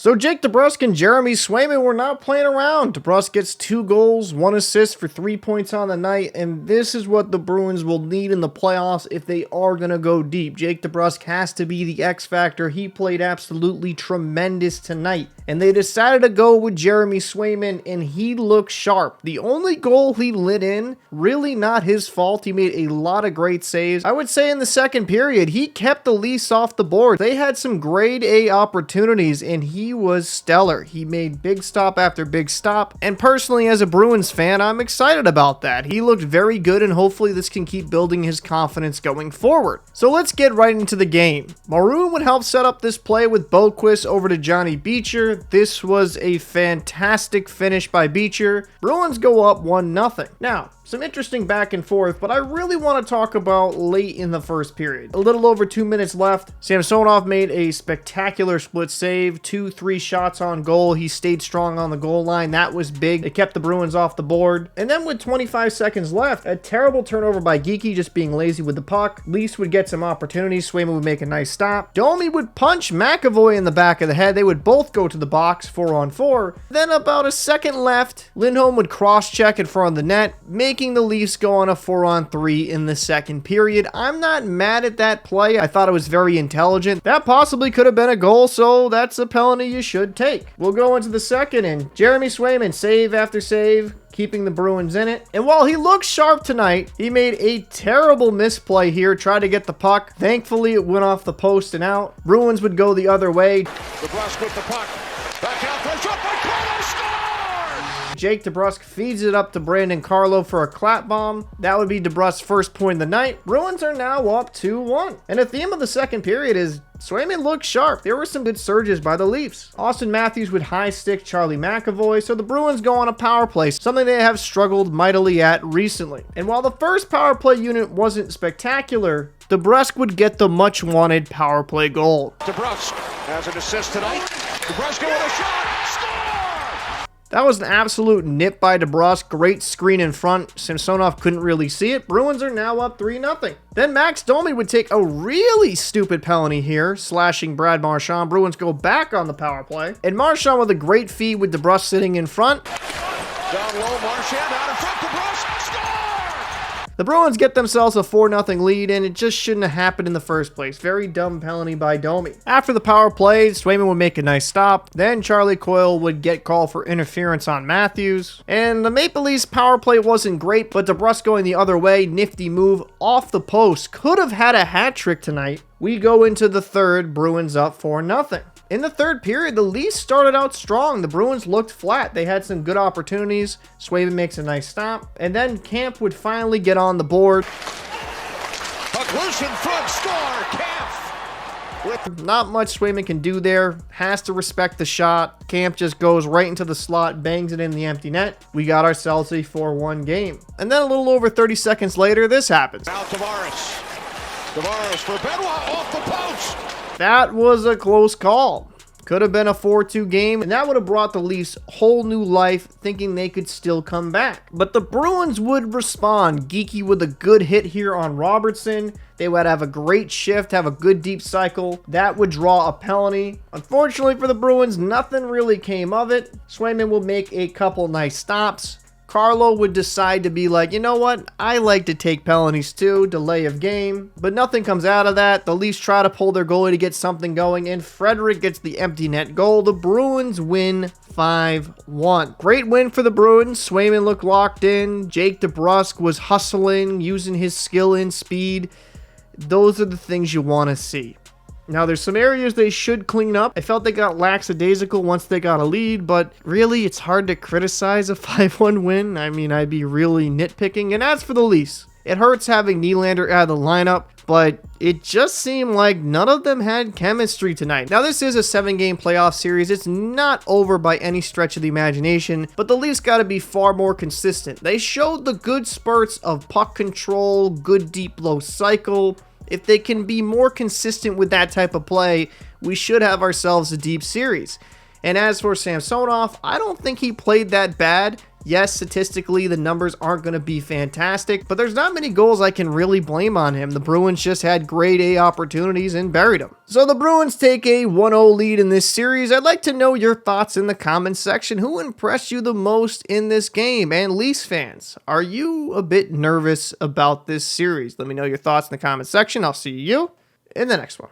So Jake DeBrusk and Jeremy Swayman were not playing around. DeBrusk gets 2 goals, 1 assist for 3 points on the night, and this is what the Bruins will need in the playoffs if they are going to go deep. Jake DeBrusk has to be the X factor. He played absolutely tremendous tonight, and they decided to go with Jeremy Swayman, and he looked sharp. The only goal he lit in, really not his fault. He made a lot of great saves. I would say in the second period, he kept the Leafs off the board. They had some grade A opportunities, and he was stellar. He made big stop after big stop, and personally as a Bruins fan, I'm excited about that. He looked very good, and hopefully this can keep building his confidence going forward. So let's get right into the game. Maroon would help set up this play with Boquist over to Johnny Beecher. This was a fantastic finish by Beecher. Bruins go up 1-0. Now, some interesting back and forth, but I really want to talk about late in the first period. A little over 2 minutes left. Samsonov made a spectacular split save, 2-3 shots on goal. He stayed strong on the goal line. That was big. It kept the Bruins off the board. And then with 25 seconds left, a terrible turnover by Geekie, just being lazy with the puck. Leafs would get some opportunities. Swayman would make a nice stop. Domi would punch McAvoy in the back of the head. They would both go to the box 4-on-4. Then about a second left, Lindholm would cross-check in front of the net, making the Leafs go on a 4-on-3 in the second period. I'm not mad at that play. I thought it was very intelligent. That possibly could have been a goal, so that's a penalty you should take. We'll go into the second, and Jeremy Swayman, save after save, keeping the Bruins in it. And while he looked sharp tonight, he made a terrible misplay here, tried to get the puck. Thankfully, it went off the post and out. Bruins would go the other way. DeBrusk with the puck. Back out, throws up by Carlo, score! Jake DeBrusk feeds it up to Brandon Carlo for a clap bomb. That would be DeBrusk's first point of the night. Bruins are now up 2-1. And the theme of the second period is Swayman looked sharp. There were some good surges by the Leafs. Austin Matthews would high stick Charlie McAvoy, so the Bruins go on a power play, something they have struggled mightily at recently. And while the first power play unit wasn't spectacular, DeBrusk would get the much wanted power play goal. DeBrusk has an assist tonight. DeBrusk with a shot. Score! That was an absolute nip by DeBrusk. Great screen in front. Samsonov couldn't really see it. Bruins are now up 3-0. Then Max Domi would take a really stupid penalty here, slashing Brad Marchand. Bruins go back on the power play. And Marchand with a great feed with DeBrusk sitting in front. Down low, Marchand out in front. DeBrusk, score! The Bruins get themselves a 4-0 lead, and it just shouldn't have happened in the first place. Very dumb penalty by Domi. After the power play, Swayman would make a nice stop. Then Charlie Coyle would get called for interference on Matthews. And the Maple Leafs power play wasn't great, but DeBrusk going the other way, nifty move off the post. Could have had a hat trick tonight. We go into the third, Bruins up 4-0. In the third period, the Leafs started out strong. The Bruins looked flat. They had some good opportunities. Swayman makes a nice stop. And then Camp would finally get on the board. Puck loose in front, score, Camp! Not much Swayman can do there. Has to respect the shot. Camp just goes right into the slot, bangs it in the empty net. We got ourselves a 4-1 game. And then a little over 30 seconds later, this happens. Now Tavares. Tavares for Benoit off the post. That was a close call. Could have been a 4-2 game, and that would have brought the Leafs whole new life, thinking they could still come back. But the Bruins would respond. Geekie with a good hit here on Robertson. They would have a great shift, have a good deep cycle. That would draw a penalty. Unfortunately for the Bruins, nothing really came of it. Swayman will make a couple nice stops. Carlo would decide to be like, you know what, I like to take penalties too, delay of game, but nothing comes out of that. The Leafs try to pull their goalie to get something going, and Frederick gets the empty net goal. The Bruins win 5-1. Great win for the Bruins. Swayman looked locked in. Jake DeBrusk was hustling, using his skill and speed. Those are the things you want to see. Now, there's some areas they should clean up. I felt they got lackadaisical once they got a lead, but really, it's hard to criticize a 5-1 win. I mean, I'd be really nitpicking. And as for the Leafs, it hurts having Nylander out of the lineup, but it just seemed like none of them had chemistry tonight. Now, this is a 7-game playoff series. It's not over by any stretch of the imagination, but the Leafs got to be far more consistent. They showed the good spurts of puck control, good deep low cycle. If they can be more consistent with that type of play, we should have ourselves a deep series. And as for Samsonov, I don't think he played that bad. Yes, statistically, the numbers aren't going to be fantastic, but there's not many goals I can really blame on him. The Bruins just had grade A opportunities and buried them. So the Bruins take a 1-0 lead in this series. I'd like to know your thoughts in the comments section. Who impressed you the most in this game? And Leafs fans, are you a bit nervous about this series? Let me know your thoughts in the comments section. I'll see you in the next one.